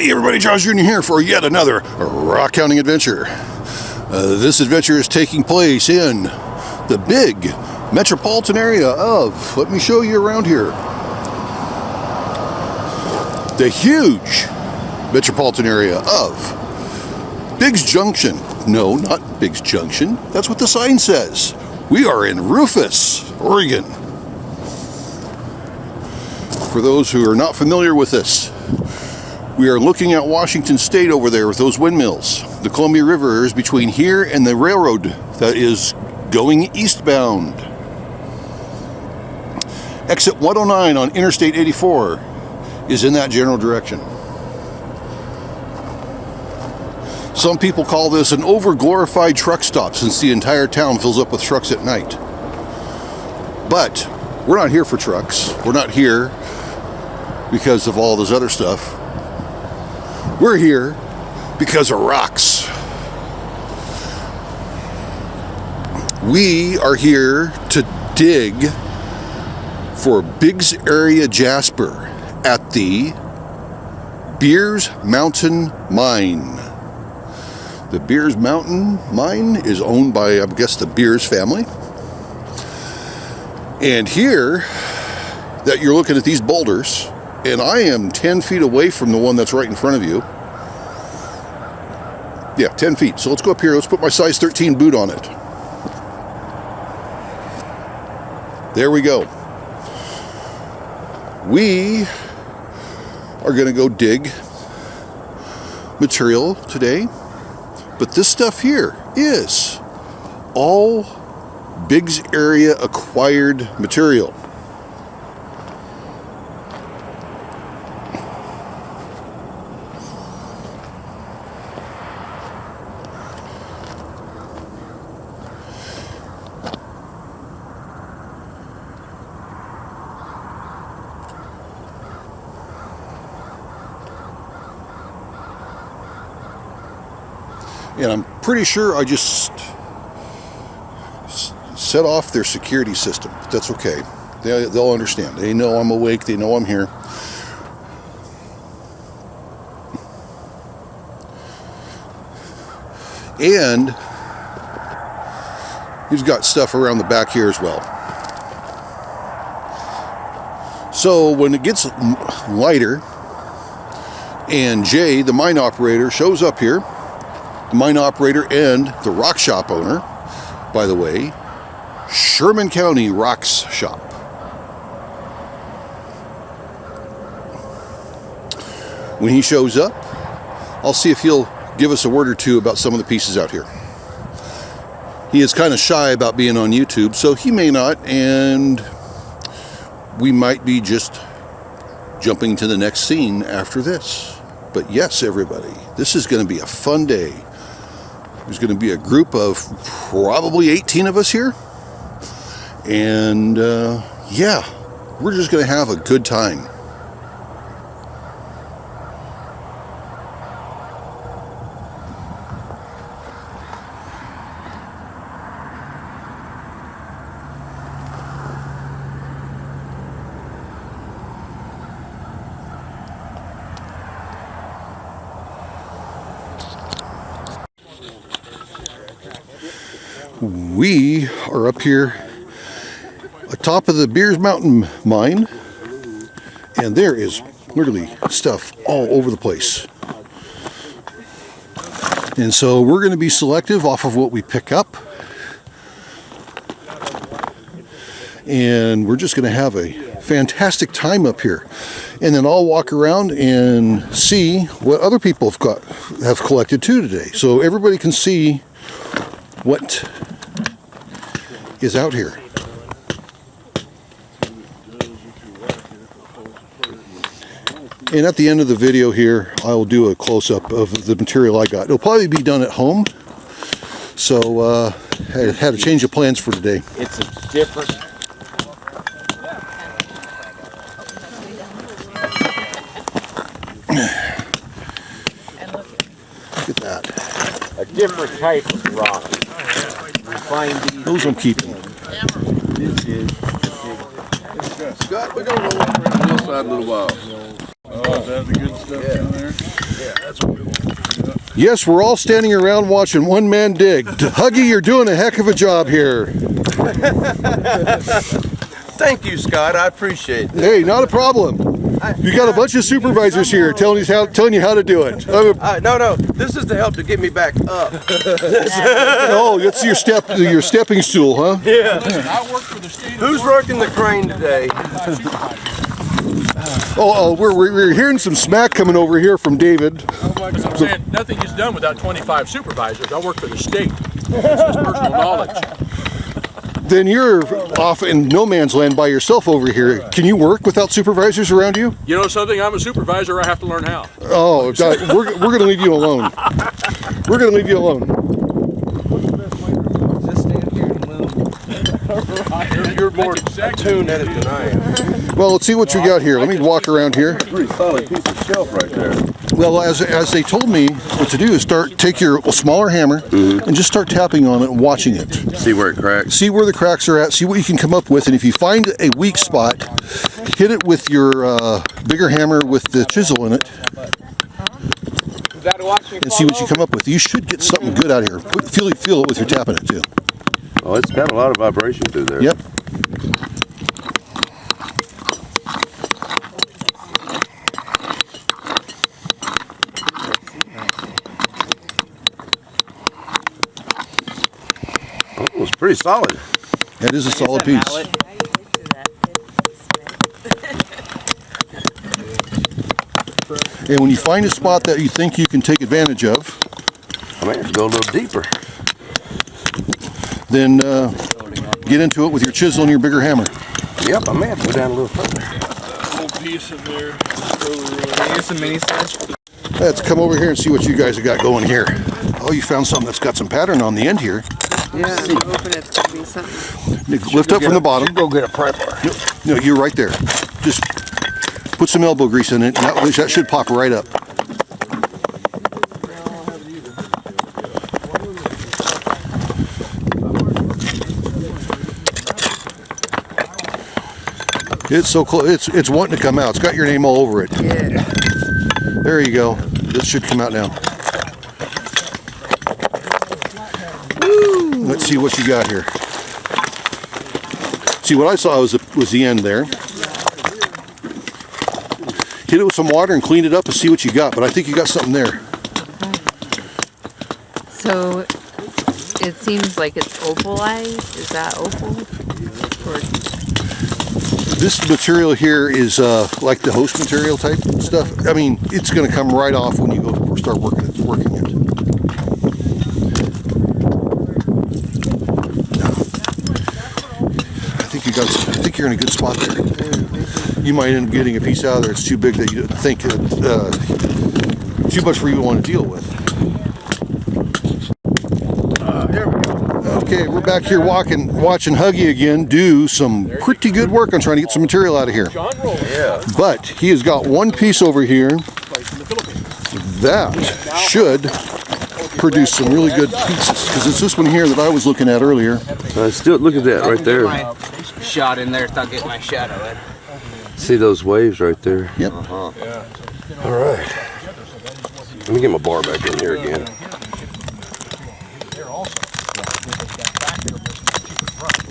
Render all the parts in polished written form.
Hey everybody, Josh Jr. here for yet another rock counting adventure. This adventure is taking place in the big metropolitan area of, let me show you around here, the huge metropolitan area of Biggs Junction. No, not Biggs Junction. That's what the sign says. We are in Rufus, Oregon. For those who are not familiar with this, we are looking at Washington State over there with those windmills. The Columbia River is between here and the railroad that is going eastbound. Exit 109 on Interstate 84 is in that general direction. Some people call this an over-glorified truck stop since the entire town fills up with trucks at night. But we're not here for trucks. We're not here because of all this other stuff. We're here because of rocks. We are here to dig for Biggs area Jasper at the Beers Mountain Mine. The Beers Mountain Mine is owned by, I guess, the Beers family. And here that you're looking at these boulders, and I am 10 feet away from the one that's right in front of you. Yeah, 10 feet. So let's go up here. Let's put my size 13 boot on it. There we go. We are going to go dig material today. But this stuff here is all Biggs area acquired material. And I'm pretty sure I just set off their security system. But that's okay. They'll understand. They know I'm awake. They know I'm here. And he's got stuff around the back here as well. So when it gets lighter and Jay, the mine operator, shows up here, mine operator and the rock shop owner, by the way, Sherman County Rocks Shop. When he shows up, I'll see if he'll give us a word or two about some of the pieces out here. He is kind of shy about being on YouTube, so he may not, and we might be just jumping to the next scene after this. But yes, everybody, this is going to be a fun day. There's going to be a group of probably 18 of us here. And yeah, we're just going to have a good time. We are up here atop of the Beers Mountain Mine, and there is literally stuff all over the place. And so we're going to be selective off of what we pick up, and we're just going to have a fantastic time up here. And then I'll walk around and see what other people have collected too today, so everybody can see what is out here. And at the end of the video here, I will do a close-up of the material I got. It'll probably be done at home, so I had a change of plans for today. It's a different... Look at that. A different type of rock. We find these... Those I'm keeping. This is... Scott, we're going to roll up around the hillside a little while. Oh, is that the good stuff in there? Yes, we're all standing around watching one man dig. Huggy, you're doing a heck of a job here. Thank you, Scott. I appreciate that. Hey, not a problem. You got a bunch of supervisors here telling you how to do it. No. This is to help to get me back up. Oh, that's your stepping stool, huh? Yeah. Listen, I work for the state. Who's working the crane today? We're hearing some smack coming over here from David. I'm saying nothing is done without 25 supervisors. I work for the state. This is personal knowledge. Then you're off in no man's land by yourself over here. Can you work without supervisors around you? You know something? I'm a supervisor. I have to learn how. Oh, God, we're going to leave you alone. We're going to leave you alone. Just stand here and move. You're more attuned at it than I am. Well, let's see what you got here. Let me walk around here. Pretty solid piece of shelf right there. Well, as they told me, what to do is take your smaller hammer and just start tapping on it and watching it. See where it cracks. See where the cracks are at. See what you can come up with. And if you find a weak spot, hit it with your bigger hammer with the chisel in it. And see what you come up with. You should get something good out of here. Feel it with your tapping it too. Oh, it's got a lot of vibration through there. Yep. Oh, it's pretty solid. That is a solid piece. And when you find a spot that you think you can take advantage of, I may have to go a little deeper. then get into it with your chisel and your bigger hammer. Yep, I may have to go down a little further. Whole piece in there. Here's some mini sledge. Let's come over here and see what you guys have got going here. Oh, you found something that's got some pattern on the end here. Yeah, I'm hoping it's going to be something. Lift up from the bottom. Go get a prepper. No, you're right there. Just put some elbow grease in it, and that should pop right up. It's so close. It's wanting to come out. It's got your name all over it. Yeah. There you go. This should come out now. Let's see what you got here. See, what I saw was the end there. Hit it with some water and clean it up and see what you got. But I think you got something there. So it seems like it's opalized. Is that opal? Or This material here is like the host material type stuff. I mean, it's going to come right off when you go start working it. I think you're in a good spot there. You might end up getting a piece out of there. It's too big that you think too much for you to want to deal with. There we go. Okay, we're back here watching Huggy again do some pretty good work on trying to get some material out of here. Yeah. But he has got one piece over here that should produce some really good pieces. Because it's this one here that I was looking at earlier. Still, look at that right there. Shot in there, without getting my shadow in. See those waves right there? Yep. All right. Let me get my bar back in here again.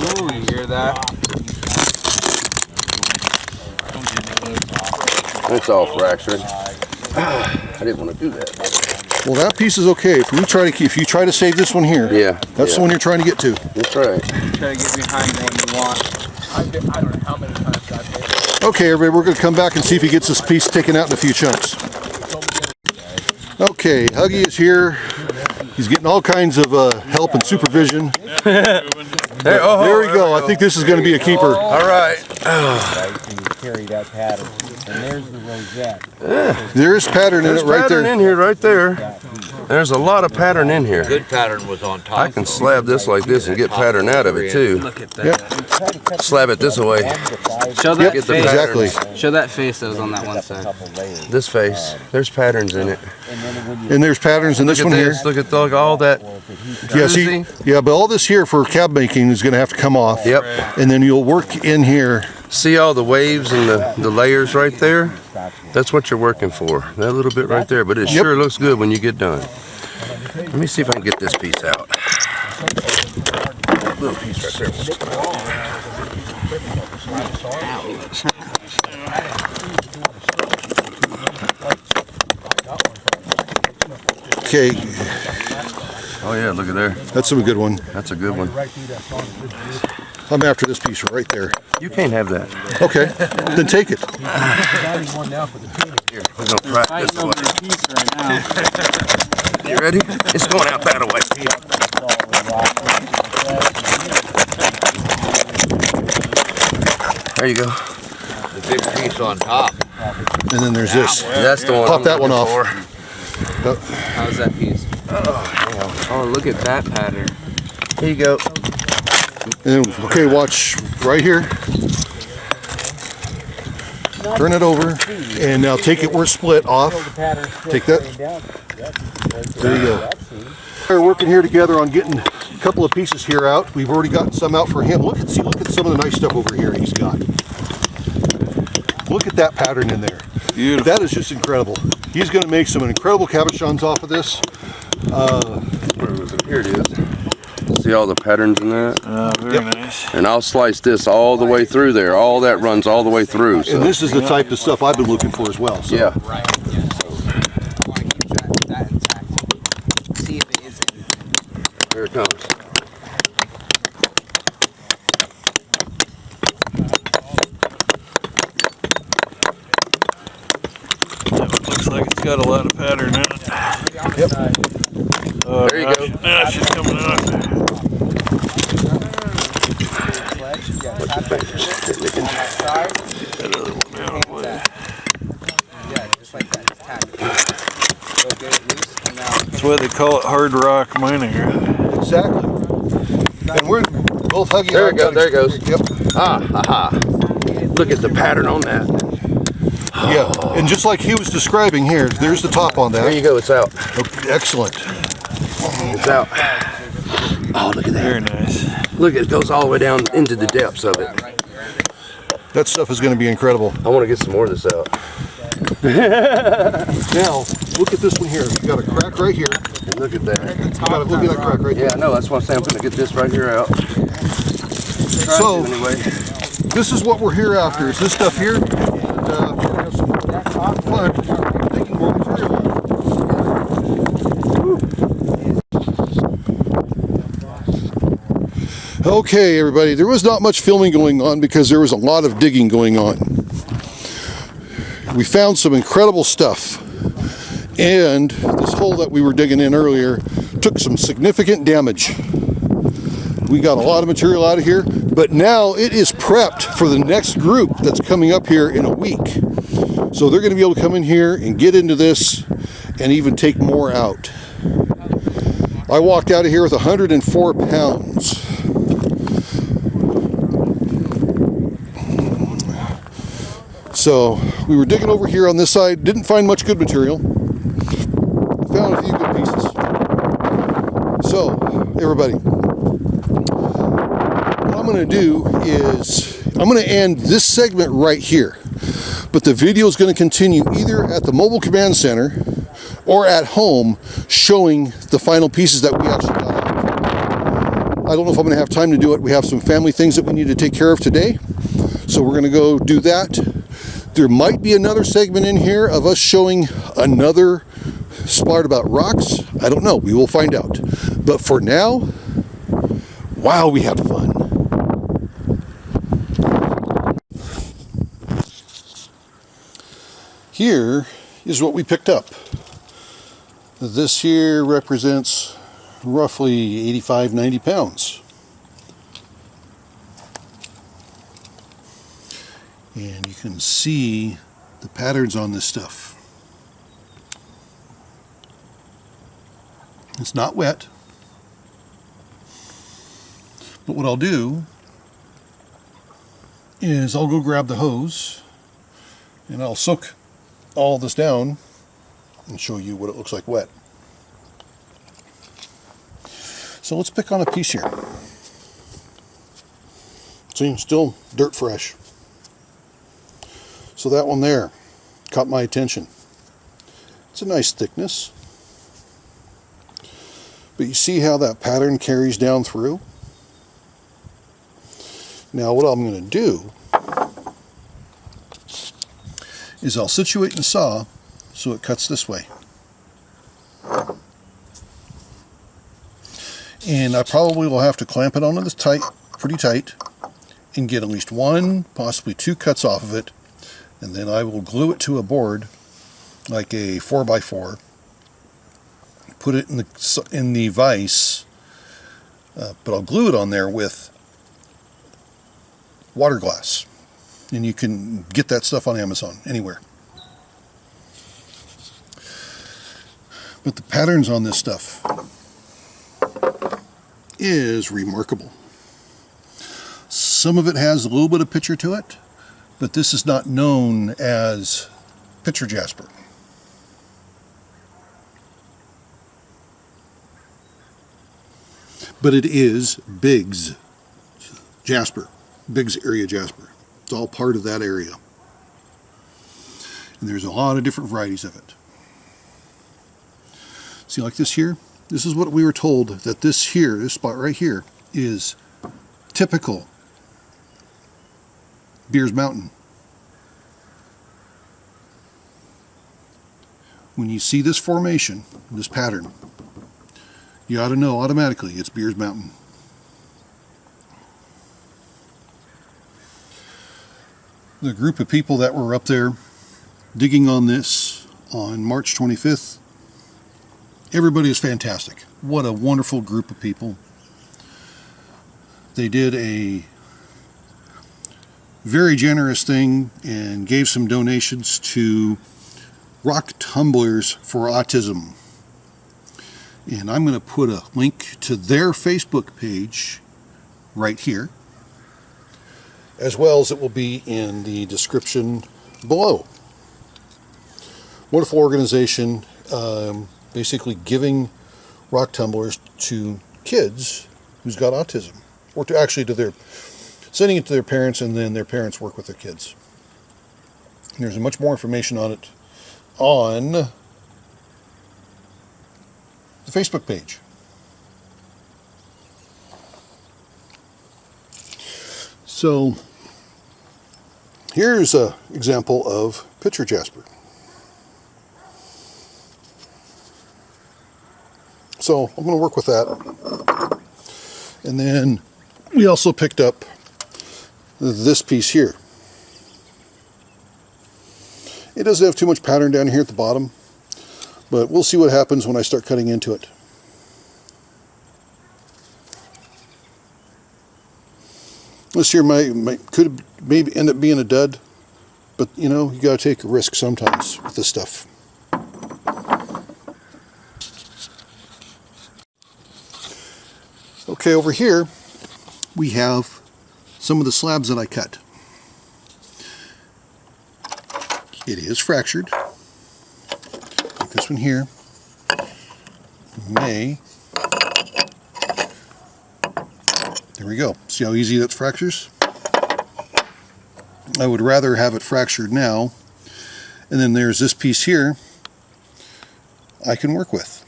Ooh, you hear that? That's all fractured. I didn't want to do that. Well, that piece is okay. If you try to save this one here, Yeah. that's the one you're trying to get to. That's right. Try to get behind the one you want. I don't know how many times I've made it. Okay, everybody, we're going to come back and see if he gets this piece taken out in a few chunks. Okay, Huggy is here. He's getting all kinds of help and supervision. There we go. I think this is going to be a keeper. All right. Carry that pattern, and there's the rosette. There is pattern in There's it right pattern there. in here right there. There's a lot of pattern in here. Good pattern was on top. I can slab this like this and get pattern out of it too. Look at that. Slab it this way. Show that Get the face. pattern. Exactly. Show that face that was on that one side. This face. There's patterns in it. And there's patterns in this Look one at here. this. Look at all that. Yeah, see, yeah, but all this here for cab making is going to have to come off. Yep. And then you'll work in here See all the waves and the layers right there? That's what you're working for. That little bit right there. But it sure looks good when you get done. Let me see if I can get this piece out. Little piece right there. Okay, Oh yeah, look at there. that's a good one. That's a good one. I'm after this piece right there. You can't have that. Okay, then take it. Here, we're gonna practice this way. You ready? It's going out that way. There you go. The big piece on top. And then there's this. That's the one. Pop I'm that one looking off. for. How's that piece? Oh, look at that pattern. Here you go. And okay, watch right here. Turn it over, and now take it where it's split off. Take that. There you go. We're working here together on getting a couple of pieces here out. We've already gotten some out for him. Look at some of the nice stuff over here he's got. Look at that pattern in there. Beautiful. That is just incredible. He's going to make some incredible cabochons off of this. Here it is. See all the patterns in that? Very nice. And I'll slice this all the way through there. All that runs all the way through. So. And this is the type of stuff I've been looking for as well. So. Yeah. See if it is anything. Here it comes. Looks like it's got a lot of pattern in it. Yep. There you go. Now she's coming out. That's why they call it hard rock mining. Exactly. And we're both hugging. There it goes. There it goes. Yep. Aha. Look at the pattern on that. Yeah. And just like he was describing here, there's the top on There that. you go. It's out. Okay, excellent. It's out. Oh, look at that. Very nice. Look, it goes all the way down into the depths of it. That stuff is going to be incredible. I want to get some more of this out. Now, look at this one here. You got a crack right here. And look at that. Look at that crack right there. Yeah, no, that's what I'm saying. I'm going to get this right here out. So, Anyway. this is what we're here after. Is this stuff here? And, we're going to have some fun taking more material. Okay, everybody. There was not much filming going on because there was a lot of digging going on. We found some incredible stuff. And this hole that we were digging in earlier took some significant damage. We got a lot of material out of here, but now it is prepped for the next group that's coming up here in a week. So they're going to be able to come in here and get into this and even take more out. I walked out of here with 104 pounds. So we were digging over here on this side, didn't find much good material. Found a few good pieces. So, everybody, what I'm going to do is I'm going to end this segment right here. But the video is going to continue either at the Mobile Command Center or at home showing the final pieces that we actually got out. I don't know if I'm going to have time to do it. We have some family things that we need to take care of today. So we're going to go do that. There might be another segment in here of us showing another spot about rocks. I don't know. We will find out. But for now, wow, we had fun. Here is what we picked up. This here represents roughly 85, 90 pounds. And you can see the patterns on this stuff. It's not wet. But what I'll do is I'll go grab the hose and I'll soak all this down and show you what it looks like wet. So let's pick on a piece here. See, still dirt fresh. So that one there caught my attention. It's a nice thickness. But you see how that pattern carries down through? Now what I'm going to do is I'll situate the saw so it cuts this way. And I probably will have to clamp it onto this pretty tight, and get at least one, possibly two cuts off of it, and then I will glue it to a board like a 4x4, put it in the vise, but I'll glue it on there with water glass, and you can get that stuff on Amazon anywhere. But the patterns on this stuff is remarkable. Some of it has a little bit of picture to it, but this is not known as picture jasper. But it is Biggs jasper, Biggs area jasper. It's all part of that area. And there's a lot of different varieties of it. See, like this here, this is what we were told, that this spot right here, is typical Beers Mountain. When you see this formation, this pattern, you ought to know automatically it's Beers Mountain. The group of people that were up there digging on this on March 25th, everybody is fantastic. What a wonderful group of people. They did a very generous thing and gave some donations to rock tumblers for autism. And I'm going to put a link to their Facebook page right here, as well as it will be in the description below. Wonderful organization, basically giving rock tumblers to kids who's got autism, or sending it to their parents, and then their parents work with their kids. And there's much more information on it on the Facebook page. So here's an example of picture jasper. So I'm going to work with that. And then we also picked up this piece here. It doesn't have too much pattern down here at the bottom, but we'll see what happens when I start cutting into it. This here could maybe end up being a dud, but you know, you got to take a risk sometimes with this stuff. Okay, over here we have some of the slabs that I cut. It is fractured, like this one here. There we go. See how easy that fractures? I would rather have it fractured now. And then there's this piece here I can work with.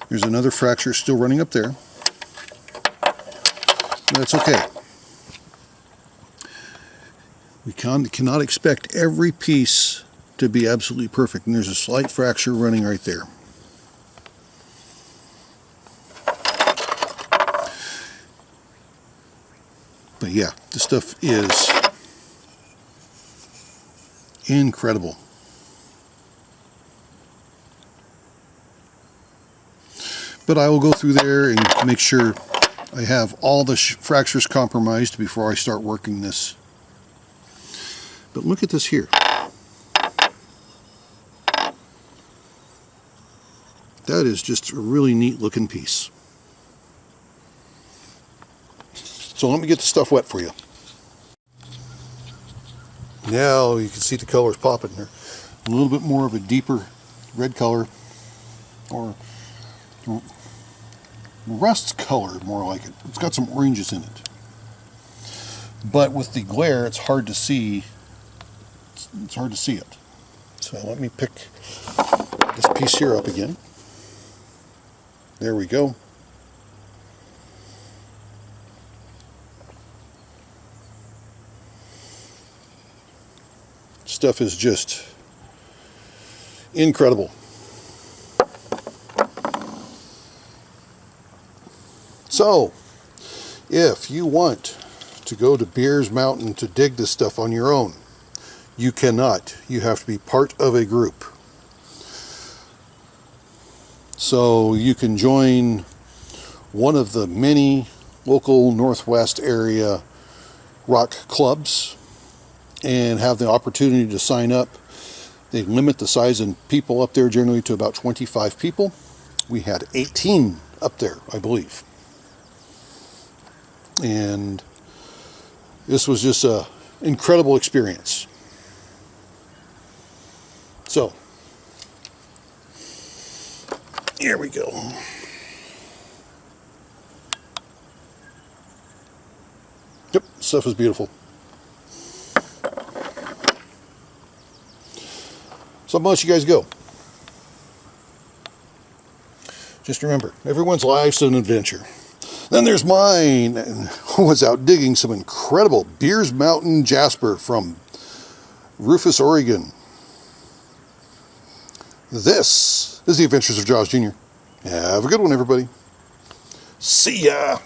There's another fracture still running up there. That's okay. We cannot expect every piece to be absolutely perfect, and there's a slight fracture running right there. But yeah, this stuff is incredible. But I will go through there and make sure I have all the fractures compromised before I start working this. But look at this here. That is just a really neat looking piece. So let me get the stuff wet for you. Now you can see the colors popping there. A little bit more of a deeper red color, or rust color more like it. It's got some oranges in it. but with the glare, it's hard to see. It's hard to see it. So let me pick this piece here up again. There we go. Stuff is just incredible. So, if you want to go to Beers Mountain to dig this stuff on your own, you cannot. You have to be part of a group. So you can join one of the many local Northwest area rock clubs and have the opportunity to sign up. They limit the size of people up there generally to about 25 people. We had 18 up there, I believe. And this was just an incredible experience. So, here we go. Yep, stuff is beautiful. So I'm gonna let you guys go. Just remember, everyone's life's an adventure. Then there's mine, who was out digging some incredible Beers Mountain Jasper from Rufus, Oregon. This is the Adventures of Jaws Jr. Have a good one, everybody. See ya!